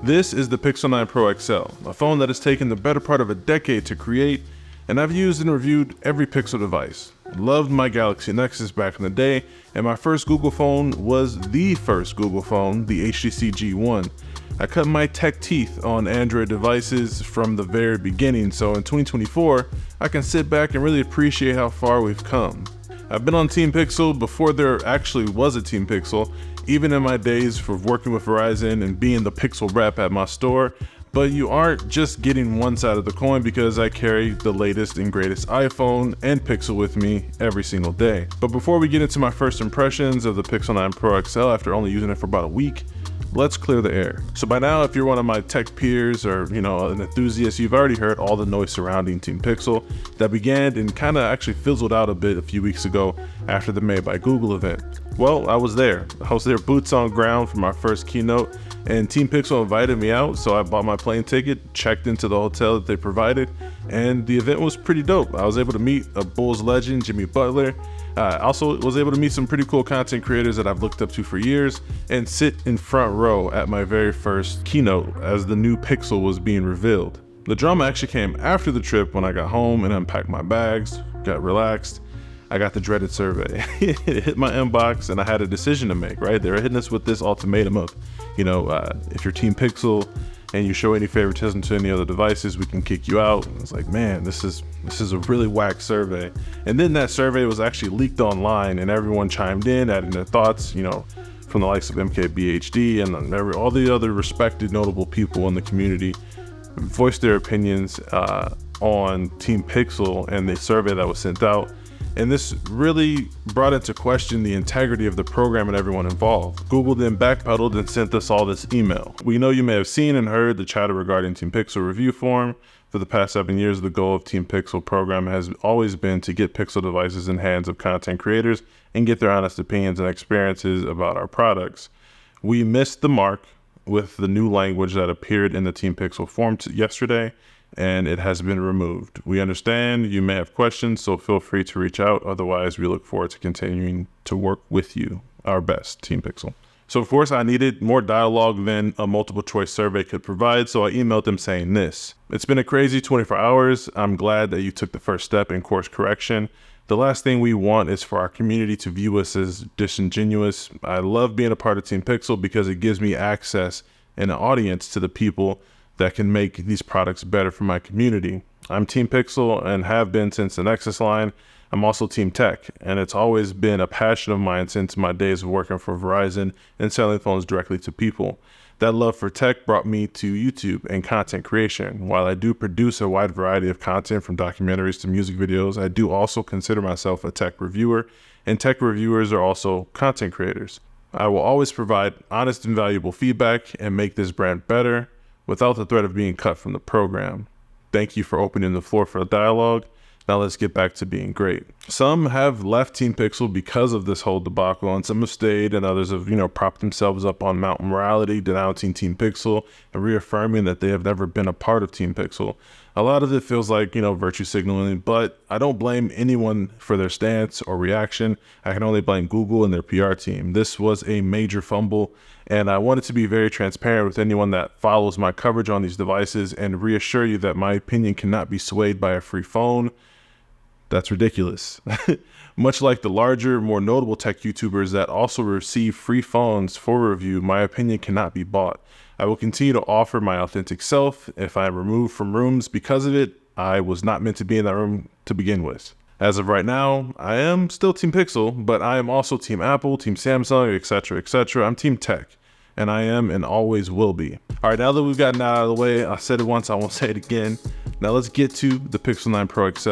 This is the Pixel 9 Pro XL, a phone that has taken the better part of a decade to create, and I've used and reviewed every Pixel device. Loved my Galaxy Nexus back in the day, and my first Google phone was the first Google phone, the HTC G1. I cut my tech teeth on Android devices from the very beginning, so in 2024, I can sit back and really appreciate how far we've come. I've been on Team Pixel before there actually was a Team Pixel, even in my days for working with Verizon and being the Pixel rep at my store. But you aren't just getting one side of the coin because I carry the latest and greatest iPhone and Pixel with me every single day. But before we get into my first impressions of the Pixel 9 Pro XL after only using it for about a week, let's clear the air. So by now, if you're one of my tech peers or an enthusiast, you've already heard all the noise surrounding Team Pixel that began and kind of actually fizzled out a bit a few weeks ago after the Made by Google event. Well, I was there boots on ground for my first keynote, and Team Pixel invited me out, so I bought my plane ticket, checked into the hotel that they provided, and the event was pretty dope. I was able to meet a Bulls legend, Jimmy Butler. I also was able to meet some pretty cool content creators that I've looked up to for years and sit in front row at my very first keynote as the new Pixel was being revealed. The drama actually came after the trip when I got home and unpacked my bags, got relaxed. I got the dreaded survey. It hit my inbox and I had a decision to make, right? They were hitting us with this ultimatum of, if you're Team Pixel and you show any favoritism to any other devices, we can kick you out. And it's like, man, this is a really whack survey. And then that survey was actually leaked online and everyone chimed in, adding their thoughts, from the likes of MKBHD and all the other respected notable people in the community voiced their opinions on Team Pixel and the survey that was sent out. And this really brought into question the integrity of the program and everyone involved. Google then backpedaled and sent us all this email. We know you may have seen and heard the chatter regarding Team Pixel review forum. For the past 7 years, the goal of Team Pixel program has always been to get Pixel devices in hands of content creators and get their honest opinions and experiences about our products. We missed the mark with the new language that appeared in the Team Pixel forum yesterday, and it has been removed. We understand you may have questions, so feel free to reach out. Otherwise, we look forward to continuing to work with you. Our best, Team Pixel. So of course, I needed more dialogue than a multiple choice survey could provide, so I emailed them saying this: "It's been a crazy 24 hours. I'm glad that you took the first step in course correction. The last thing we want is for our community to view us as disingenuous. I love being a part of Team Pixel because it gives me access and an audience to the people that can make these products better for my community. I'm Team Pixel and have been since the Nexus line. I'm also Team Tech, and it's always been a passion of mine since my days of working for Verizon and selling phones directly to people. That love for tech brought me to YouTube and content creation. While I do produce a wide variety of content from documentaries to music videos, I do also consider myself a tech reviewer, and tech reviewers are also content creators. I will always provide honest and valuable feedback and make this brand better without the threat of being cut from the program. Thank you for opening the floor for a dialogue. Now let's get back to being great." Some have left Team Pixel because of this whole debacle, and some have stayed, and others have, propped themselves up on Mount Morality, denouncing Team Pixel and reaffirming that they have never been a part of Team Pixel. A lot of it feels like, virtue signaling, but I don't blame anyone for their stance or reaction. I can only blame Google and their PR team. This was a major fumble, and I wanted to be very transparent with anyone that follows my coverage on these devices and reassure you that my opinion cannot be swayed by a free phone. That's ridiculous. Much like the larger, more notable tech YouTubers that also receive free phones for review, my opinion cannot be bought. I will continue to offer my authentic self. If I am removed from rooms because of it, I was not meant to be in that room to begin with. As of right now, I am still Team Pixel, but I am also Team Apple, Team Samsung, etc., etc. I'm Team Tech, and I am and always will be. All right, now that we've gotten that out of the way, I said it once, I won't say it again. Now let's get to the Pixel 9 Pro XL.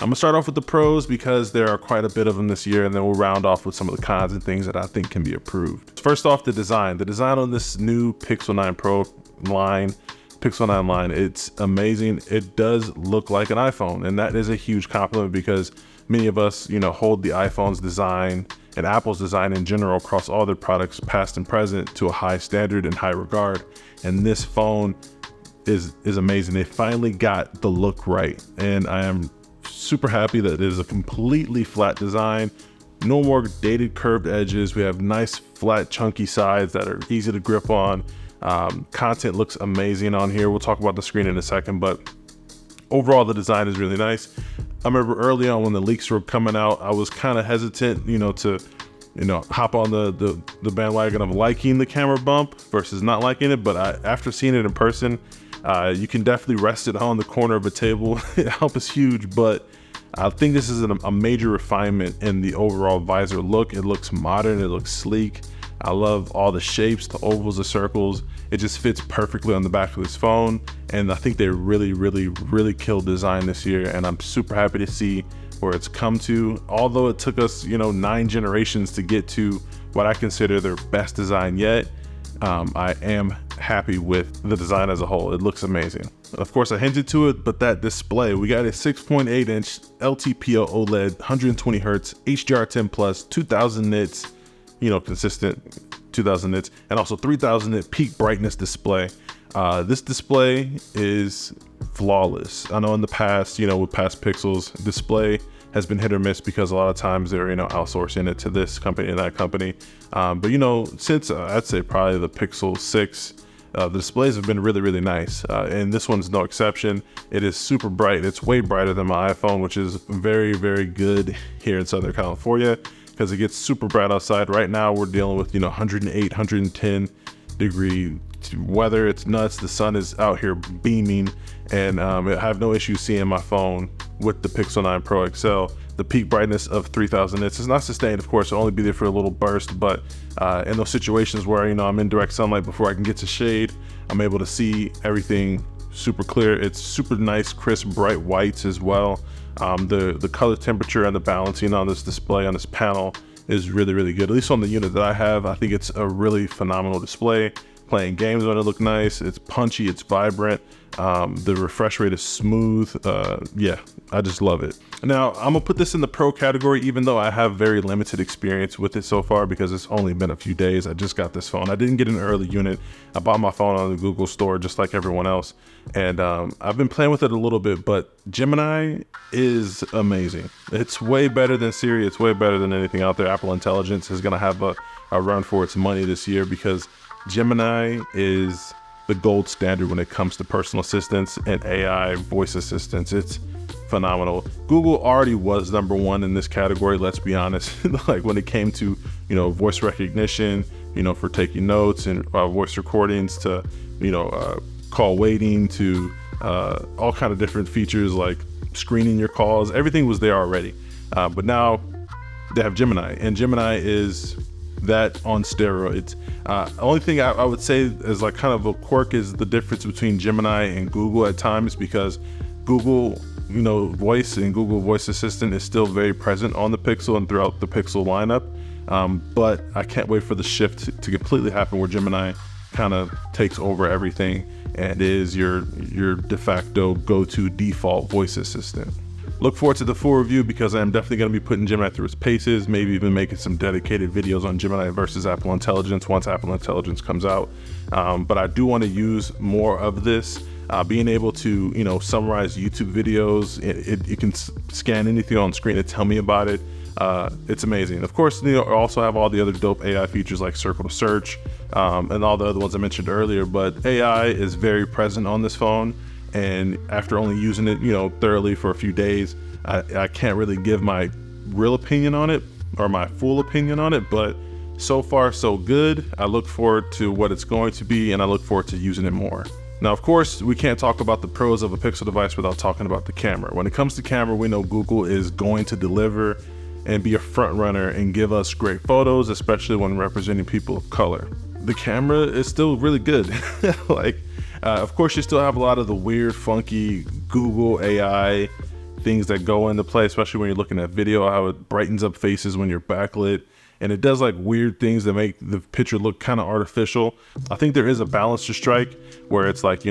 I'm gonna start off with the pros because there are quite a bit of them this year, and then we'll round off with some of the cons and things that I think can be improved. First off, the design. The design on this new Pixel 9 Pro line, Pixel 9 line, it's amazing. It does look like an iPhone, and that is a huge compliment because many of us, hold the iPhone's design and Apple's design in general across all their products, past and present, to a high standard and high regard. And this phone is amazing. They finally got the look right, and I am super happy that it is a completely flat design. No more dated curved edges. We have nice flat chunky sides that are easy to grip on. Content looks amazing on here. We'll talk about the screen in a second, but overall the design is really nice. I remember early on when the leaks were coming out, I was kind of hesitant, to hop on the bandwagon of liking the camera bump versus not liking it. But after seeing it in person, you can definitely rest it on the corner of a table. The help is huge, but I think this is a major refinement in the overall visor look. It looks modern, it looks sleek. I love all the shapes, the ovals, the circles. It just fits perfectly on the back of this phone. And I think they really killed design this year. And I'm super happy to see where it's come to. Although it took us, 9 generations to get to what I consider their best design yet, I am happy with the design as a whole. It looks amazing. Of course, I hinted to it, but that display, we got a 6.8 inch LTPO OLED, 120 Hertz, HDR10 plus, 2000 nits, consistent 2000 nits, and also 3000 nit peak brightness display. This display is flawless. I know in the past, with past Pixels, display has been hit or miss because a lot of times they're, outsourcing it to this company and that company. But since I'd say probably the Pixel 6, the displays have been really nice. And this one's no exception. It is super bright. It's way brighter than my iPhone, which is very good here in Southern California, because it gets super bright outside. Right now we're dealing with 108, 110 degree weather. It's nuts. The sun is out here beaming, and I have no issue seeing my phone with the Pixel 9 Pro XL. The peak brightness of 3000 nits is not sustained, of course. It'll only be there for a little burst, but in those situations where I'm in direct sunlight before I can get to shade, I'm able to see everything super clear. It's super nice, crisp, bright whites as well. The color temperature and the balancing on this display, on this panel, is really good. At least on the unit that I have, I think it's a really phenomenal display. Playing games on it look nice. It's punchy, it's vibrant. The refresh rate is smooth. Yeah, I just love it. Now, I'm gonna put this in the Pro category, even though I have very limited experience with it so far because it's only been a few days. I just got this phone. I didn't get an early unit. I bought my phone on the Google store just like everyone else. And I've been playing with it a little bit, but Gemini is amazing. It's way better than Siri. It's way better than anything out there. Apple Intelligence is gonna have a run for its money this year because Gemini is the gold standard when it comes to personal assistants and AI voice assistants. It's phenomenal. Google already was #1 in this category, let's be honest. Like when it came to, voice recognition, for taking notes and voice recordings, to, call waiting, to all kind of different features like screening your calls. Everything was there already. But now they have Gemini, and Gemini is that on steroids. Only thing I would say is like kind of a quirk is the difference between Gemini and Google at times, because Google, voice and Google Voice Assistant is still very present on the Pixel and throughout the Pixel lineup. But I can't wait for the shift to completely happen where Gemini kind of takes over everything and is your de facto go-to default voice assistant. Look forward to the full review because I'm definitely going to be putting Gemini through its paces, maybe even making some dedicated videos on Gemini versus Apple Intelligence once Apple Intelligence comes out. But I do want to use more of this. Being able to, summarize YouTube videos, it can scan anything on screen and tell me about it. It's amazing. Of course, I also have all the other dope AI features like circle to search and all the other ones I mentioned earlier, but AI is very present on this phone. And after only using it, thoroughly for a few days, I can't really give my real opinion on it or my full opinion on it, but so far so good. I look forward to what it's going to be, and I look forward to using it more. Now, of course, we can't talk about the pros of a Pixel device without talking about the camera. When it comes to camera, we know Google is going to deliver and be a front runner and give us great photos, especially when representing people of color. The camera is still really good. Of course, you still have a lot of the weird, funky Google AI things that go into play, especially when you're looking at video, how it brightens up faces when you're backlit. And it does like weird things that make the picture look kind of artificial. I think there is a balance to strike where it's like,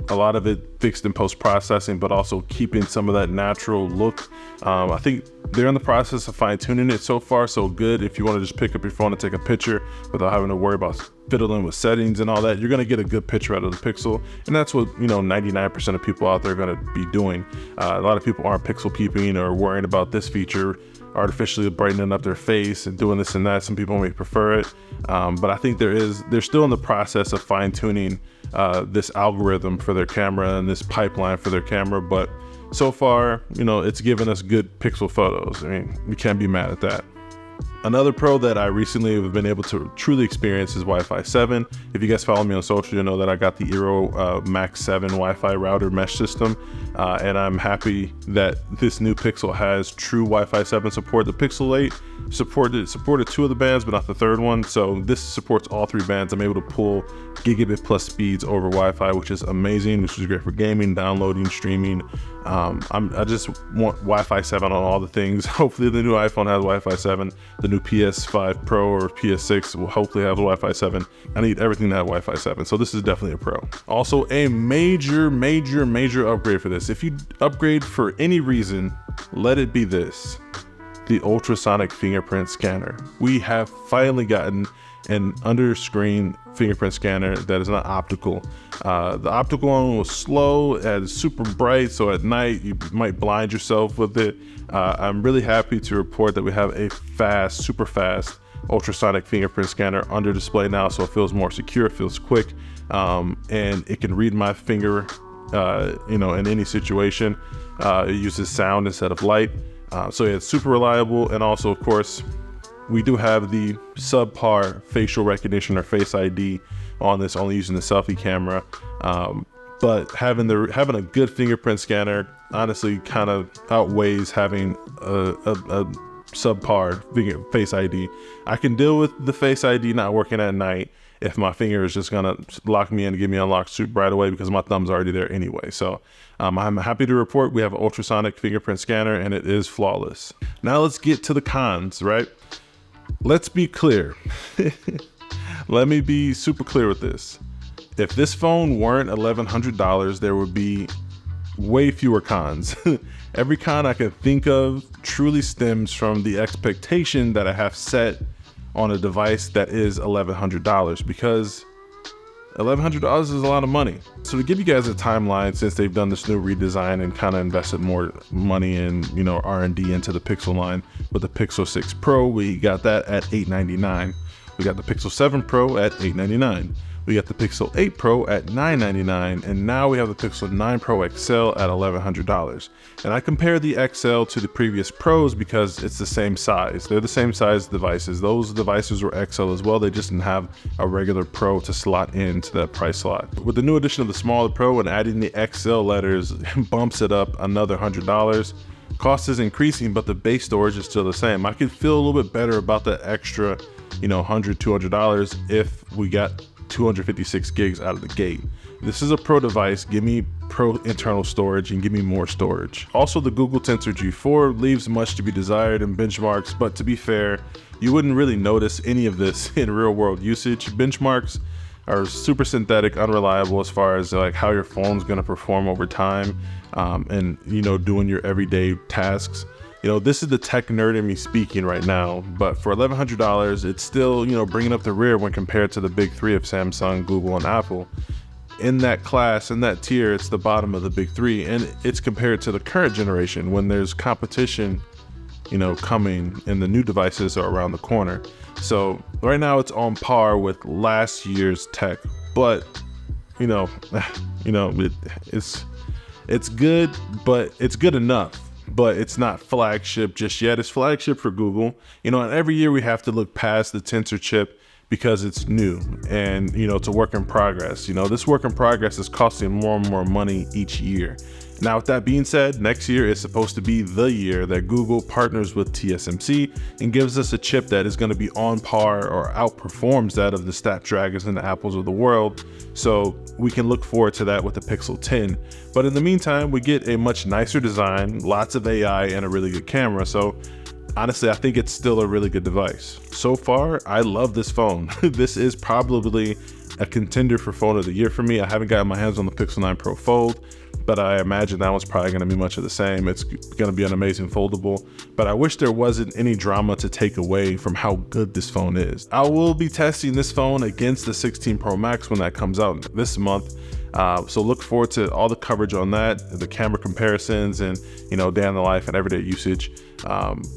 a lot of it fixed in post-processing, but also keeping some of that natural look. I think they're in the process of fine-tuning it. So far, so good. If you want to just pick up your phone and take a picture without having to worry about fiddling with settings and all that, you're going to get a good picture out of the Pixel. And that's what, 99% of people out there are going to be doing. A lot of people aren't pixel peeping or worrying about this feature artificially brightening up their face and doing this and that. Some people may prefer it, but I think they're still in the process of fine tuning this algorithm for their camera and this pipeline for their camera. But so far, it's given us good pixel photos. I mean, we can't be mad at that. Another pro that I recently have been able to truly experience is Wi-Fi 7. If you guys follow me on social, you know that I got the Eero Max 7 Wi-Fi router mesh system, and I'm happy that this new Pixel has true Wi-Fi 7 support. The Pixel 8 supported 2 of the bands, but not the 3rd one. So this supports all 3 bands. I'm able to pull gigabit plus speeds over Wi-Fi, which is amazing, which is great for gaming, downloading, streaming. I just want Wi-Fi 7 on all the things. Hopefully the new iPhone has Wi-Fi 7. The new PS5 Pro or PS6 will hopefully have Wi-Fi 7. I need everything to have Wi-Fi 7. So this is definitely a pro. Also a major upgrade for this. If you upgrade for any reason, let it be this: the ultrasonic fingerprint scanner. We have finally gotten an under screen fingerprint scanner that is not optical. The optical one was slow and super bright, so at night you might blind yourself with it. I'm really happy to report that we have a super fast ultrasonic fingerprint scanner under display now, so it feels more secure, it feels quick, and it can read my finger in any situation. It uses sound instead of light, so yeah, it's super reliable. And also, of course, we do have the subpar facial recognition or Face ID on this, only using the selfie camera. But having a good fingerprint scanner honestly kind of outweighs having a subpar Face ID. I can deal with the Face ID not working at night if my finger is just gonna lock me in and give me unlocked super right away, because my thumb's already there anyway. So I'm happy to report we have an ultrasonic fingerprint scanner and it is flawless. Now let's get to the cons, right? Let's be clear. Let me be super clear with this. If this phone weren't $1,100, there would be way fewer cons. Every con I can think of truly stems from the expectation that I have set on a device that is $1,100, because $1,100 is a lot of money. So to give you guys a timeline, since they've done this new redesign and kind of invested more money in R&D into the Pixel line, with the Pixel 6 Pro, we got that at $899. We got the Pixel 7 Pro at $899. We got the Pixel 8 Pro at $999, and now we have the Pixel 9 Pro XL at $1,100. And I compare the XL to the previous Pros because it's the same size. They're the same size devices. Those devices were XL as well. They just didn't have a regular Pro to slot into that price slot. With the new addition of the smaller Pro and adding the XL letters, bumps it up another $100. Cost is increasing, but the base storage is still the same. I could feel a little bit better about that extra, $100, $200 if we got 256 gigs out of the gate. This is a Pro device. Give me Pro internal storage and give me more storage. Also, the Google Tensor G4 leaves much to be desired in benchmarks, but to be fair, you wouldn't really notice any of this in real world usage. Benchmarks are super synthetic, unreliable as far as like how your phone's gonna perform over time, and doing your everyday tasks. This is the tech nerd in me speaking right now, but for $1,100, it's still, bringing up the rear when compared to the big three of Samsung, Google, and Apple. In that class, in that tier, it's the bottom of the big three, and it's compared to the current generation when there's competition, coming, and the new devices are around the corner. So right now it's on par with last year's tech, but it's good, but it's good enough. But it's not flagship just yet. It's flagship for Google. And every year we have to look past the Tensor chip because it's new and, it's a work in progress. This work in progress is costing more and more money each year. Now, with that being said, next year is supposed to be the year that Google partners with TSMC and gives us a chip that is going to be on par or outperforms that of the Snapdragons and the Apples of the world. So we can look forward to that with the Pixel 10. But in the meantime, we get a much nicer design, lots of AI, and a really good camera. So honestly, I think it's still a really good device. So far, I love this phone. This is probably a contender for phone of the year for me. I haven't gotten my hands on the Pixel 9 Pro Fold, but I imagine that one's probably going to be much of the same. It's going to be an amazing foldable, but I wish there wasn't any drama to take away from how good this phone is. I will be testing this phone against the 16 Pro Max when that comes out this month. So look forward to all the coverage on that, the camera comparisons, and day in the life and everyday usage.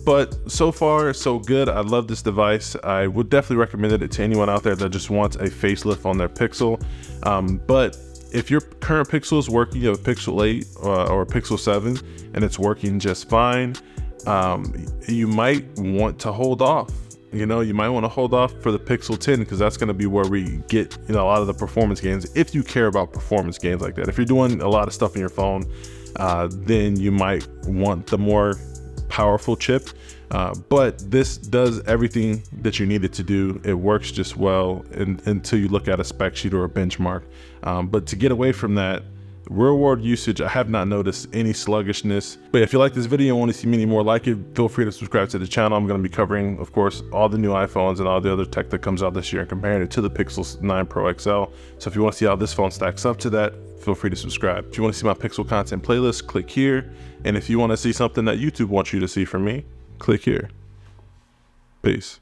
But so far so good. I love this device. I would definitely recommend it to anyone out there that just wants a facelift on their Pixel. But if your current Pixel is working, you have a Pixel 8 or a Pixel 7 and it's working just fine, you might want to hold off. You might want to hold off for the Pixel 10, because that's going to be where we get a lot of the performance gains, if you care about performance gains like that. If you're doing a lot of stuff in your phone, then you might want the more powerful chip. But this does everything that you need it to do. It works just well until you look at a spec sheet or a benchmark. But to get away from that, real world usage, I have not noticed any sluggishness. But if you like this video and want to see many more like it, feel free to subscribe to the channel. I'm going to be covering, of course, all the new iPhones and all the other tech that comes out this year and comparing it to the Pixel 9 Pro XL. So if you want to see how this phone stacks up to that, feel free to subscribe. If you want to see my Pixel content playlist, click here. And if you want to see something that YouTube wants you to see from me, click here. Peace.